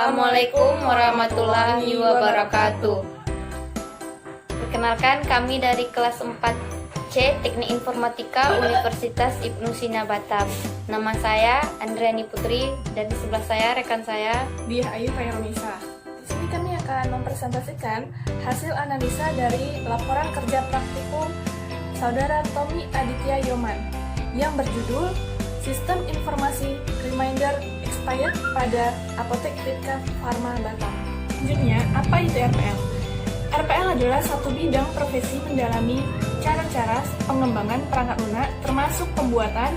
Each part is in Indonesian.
Assalamualaikum warahmatullahi wabarakatuh. Perkenalkan, kami dari kelas 4C Teknik Informatika Universitas Ibnu Sina Batam. Nama saya Andriani Putri dan di sebelah saya rekan saya Diah Ayu Kairunisa. Di sini kami akan mempresentasikan hasil analisa dari laporan kerja praktikum Saudara Tommy Aditya Yoman yang berjudul Sistem Informasi Reminder Expired pada Apotek Fitka Pharma Batam. Selanjutnya, apa itu RPL? RPL adalah satu bidang profesi mendalami cara-cara pengembangan perangkat lunak termasuk pembuatan,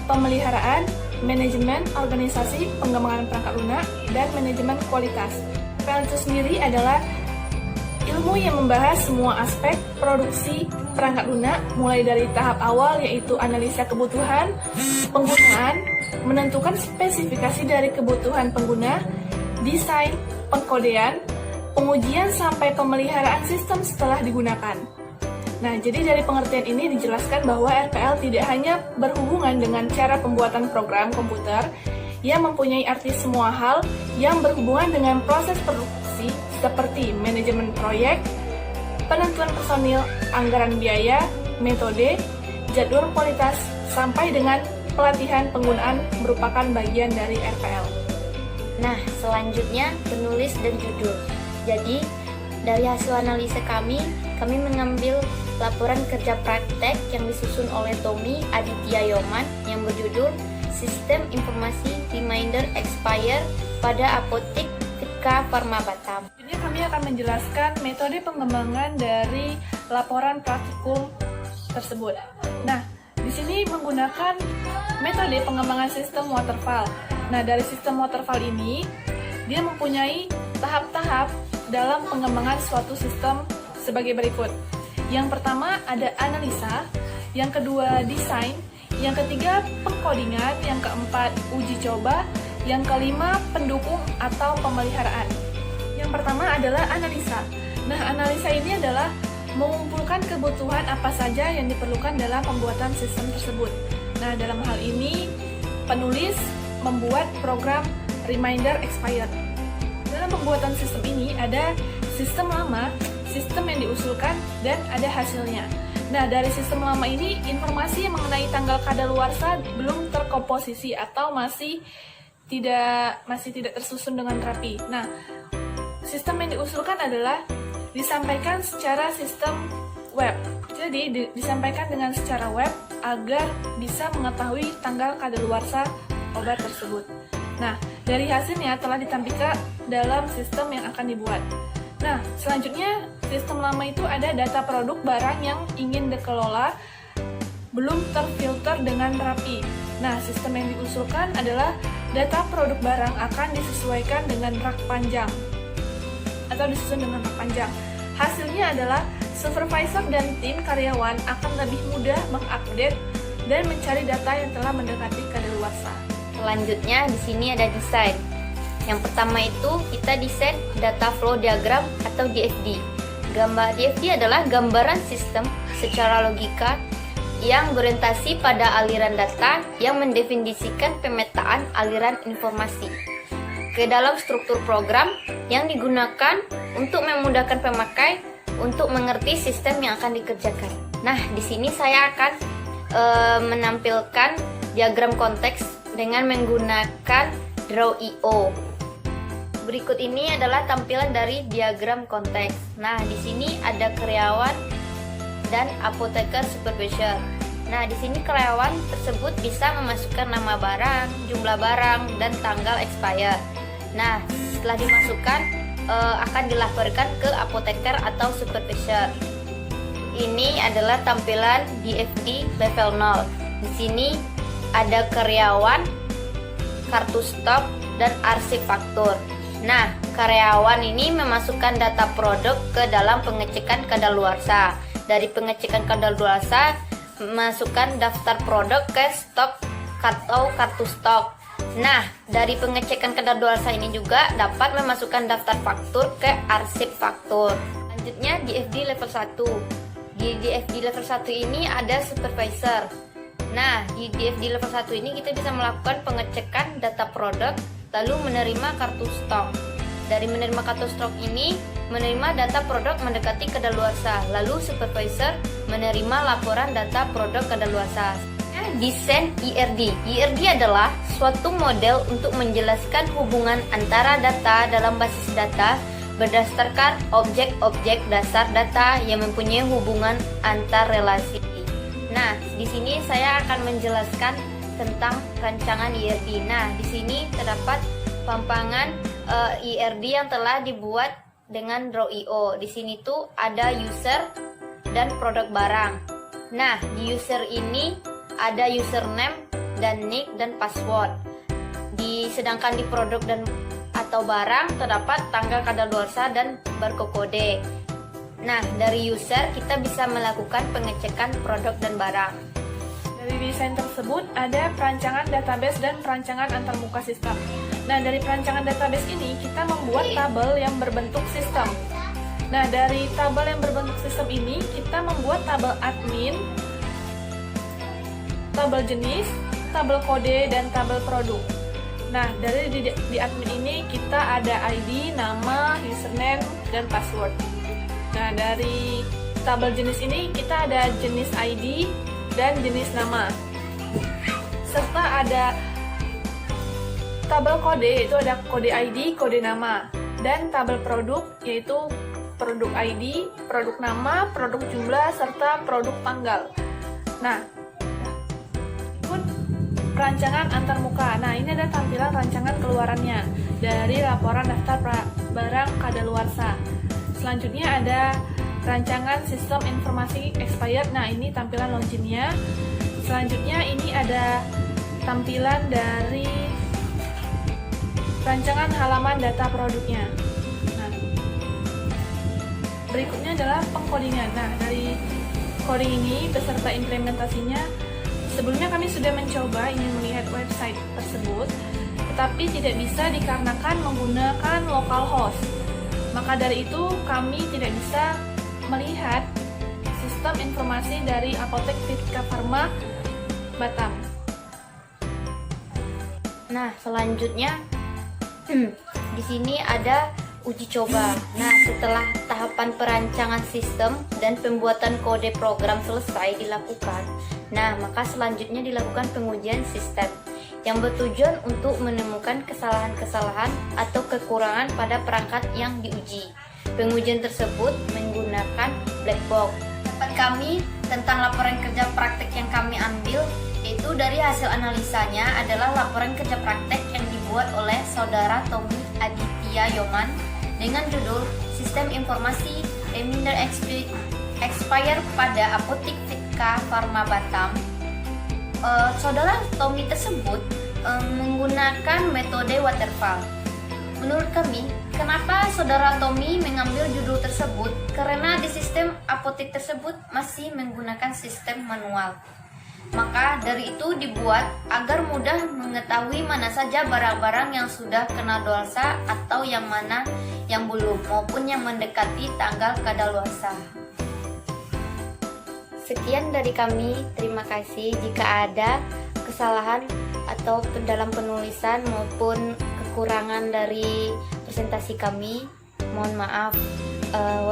pemeliharaan, manajemen organisasi pengembangan perangkat lunak, dan manajemen kualitas. RPL itu sendiri adalah ilmu yang membahas semua aspek produksi perangkat lunak mulai dari tahap awal yaitu analisa kebutuhan, penggunaan, menentukan spesifikasi dari kebutuhan pengguna, desain, pengkodean, pengujian sampai pemeliharaan sistem setelah digunakan. Nah, jadi dari pengertian ini dijelaskan bahwa RPL tidak hanya berhubungan dengan cara pembuatan program komputer yang mempunyai arti semua hal yang berhubungan dengan proses produksi seperti manajemen proyek, penentuan personil, anggaran biaya, metode, jadwal kualitas, sampai dengan pelatihan penggunaan merupakan bagian dari RPL. Nah, selanjutnya penulis dan judul. Jadi, dari hasil analisa kami mengambil laporan kerja praktek yang disusun oleh Tommy Aditya Yoman yang berjudul Sistem Informasi Reminder Expire pada Apotek Fitka Pharma Batam. Ini kami akan menjelaskan metode pengembangan dari laporan praktikum tersebut. Nah, di sini menggunakan metode pengembangan sistem waterfall. Nah, dari sistem waterfall ini, dia mempunyai tahap-tahap dalam pengembangan suatu sistem sebagai berikut. Yang pertama ada analisa, yang kedua desain, yang ketiga pengkodingan, yang keempat uji coba, yang kelima pendukung atau pemeliharaan. Yang pertama adalah analisa. Nah, analisa ini adalah mengumpulkan kebutuhan apa saja yang diperlukan dalam pembuatan sistem tersebut. Nah, dalam hal ini penulis membuat program reminder expired. Dalam pembuatan sistem ini ada sistem lama, sistem yang diusulkan, dan ada hasilnya. Nah, dari sistem lama ini informasi yang mengenai tanggal kadaluarsa belum terkomposisi atau masih tidak tersusun dengan rapi. Nah, sistem yang diusulkan adalah disampaikan secara sistem web. Jadi disampaikan dengan secara web agar bisa mengetahui tanggal kadaluarsa obat tersebut. Nah, dari hasilnya telah ditampilkan dalam sistem yang akan dibuat. Nah, selanjutnya sistem lama itu ada data produk barang yang ingin dikelola belum terfilter dengan rapi. Nah, sistem yang diusulkan adalah data produk barang akan disesuaikan dengan rak panjang atau disusun dengan rak panjang. Hasilnya adalah supervisor dan tim karyawan akan lebih mudah mengupdate dan mencari data yang telah mendekati kadaluarsa. Selanjutnya di sini ada desain. Yang pertama itu kita desain data flow diagram atau DFD. Gambar DFD adalah gambaran sistem secara logika yang berorientasi pada aliran data yang mendefinisikan pemetaan aliran informasi ke dalam struktur program yang digunakan untuk memudahkan pemakai untuk mengerti sistem yang akan dikerjakan. Nah, di sini saya akan menampilkan diagram konteks dengan menggunakan Draw.io. Berikut ini adalah tampilan dari diagram konteks. Nah, di sini ada karyawan dan apoteker supervisor. Nah, di sini karyawan tersebut bisa memasukkan nama barang, jumlah barang, dan tanggal expire. Nah, setelah dimasukkan akan dilaporkan ke apoteker atau supervisor. Ini adalah tampilan DFD level 0. Di sini ada karyawan, kartu stok, dan arsip faktur. Nah, karyawan ini memasukkan data produk ke dalam pengecekan kadaluarsa. Dari pengecekan kadaluarsa, masukkan daftar produk ke stok atau kartu stok. Nah, dari pengecekan kadaluarsa ini juga dapat memasukkan daftar faktur ke arsip faktur. Selanjutnya DFD level 1. Di DFD level 1 ini ada supervisor. Nah, di DFD level 1 ini kita bisa melakukan pengecekan data produk, lalu menerima kartu stok. Dari menerima kartu stok ini, menerima data produk mendekati kadaluarsa, lalu supervisor menerima laporan data produk kadaluarsa. Desain IRD. IRD adalah suatu model untuk menjelaskan hubungan antara data dalam basis data berdasarkan objek-objek dasar data yang mempunyai hubungan antar relasi. Nah, di sini saya akan menjelaskan tentang rancangan IRD. Nah, di sini terdapat pampangan IRD yang telah dibuat dengan Draw.io. Di sini tuh ada user dan produk barang. Nah, di user ini ada username dan nick dan password. Sedangkan di produk dan atau barang terdapat tanggal kadaluarsa dan barcode. Nah, dari user kita bisa melakukan pengecekan produk dan barang. Dari desain tersebut ada perancangan database dan perancangan antarmuka sistem. Nah, dari perancangan database ini kita membuat tabel yang berbentuk sistem. Nah, dari tabel yang berbentuk sistem ini kita membuat tabel admin, tabel jenis, tabel kode, dan tabel produk. Nah, dari di admin ini kita ada ID, nama, username, dan password. Nah, dari tabel jenis ini kita ada jenis ID dan jenis nama. Serta ada tabel kode, yaitu ada kode ID, kode nama. Dan tabel produk, yaitu produk ID, produk nama, produk jumlah, serta produk tanggal. Nah, perancangan antarmuka. Nah, ini ada tampilan rancangan keluarannya dari laporan daftar barang kadaluarsa. Selanjutnya ada rancangan sistem informasi expired. Nah, ini tampilan loginnya. Selanjutnya ini ada tampilan dari rancangan halaman data produknya. Nah, berikutnya adalah pengkodingan. Nah, dari coding ini beserta implementasinya, sebelumnya kami sudah mencoba ingin melihat website tersebut, tetapi tidak bisa dikarenakan menggunakan localhost. Maka dari itu kami tidak bisa melihat sistem informasi dari Apotek Fitka Pharma Batam. Nah, selanjutnya di sini ada uji coba. Nah, setelah tahapan perancangan sistem dan pembuatan kode program selesai dilakukan, nah maka selanjutnya dilakukan pengujian sistem yang bertujuan untuk menemukan kesalahan-kesalahan atau kekurangan pada perangkat yang diuji. Pengujian tersebut menggunakan black box. Pendapat kami tentang laporan kerja praktek yang kami ambil, yaitu dari hasil analisanya adalah laporan kerja praktek yang dibuat oleh saudara Tommy Aditya Yoman dengan judul Sistem Informasi Reminder Expire pada Apotek Fitka Pharma Batam. Saudara Tommy tersebut menggunakan metode waterfall. Menurut kami, kenapa saudara Tommy mengambil judul tersebut? Karena di sistem apotek tersebut masih menggunakan sistem manual. Maka dari itu dibuat agar mudah mengetahui mana saja barang-barang yang sudah kadaluarsa atau yang mana yang belum, maupun yang mendekati tanggal kadaluarsa. Sekian dari kami, terima kasih. Jika ada kesalahan atau dalam penulisan maupun kekurangan dari presentasi kami, mohon maaf.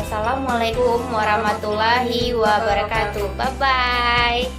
Wassalamualaikum warahmatullahi wabarakatuh. Bye bye.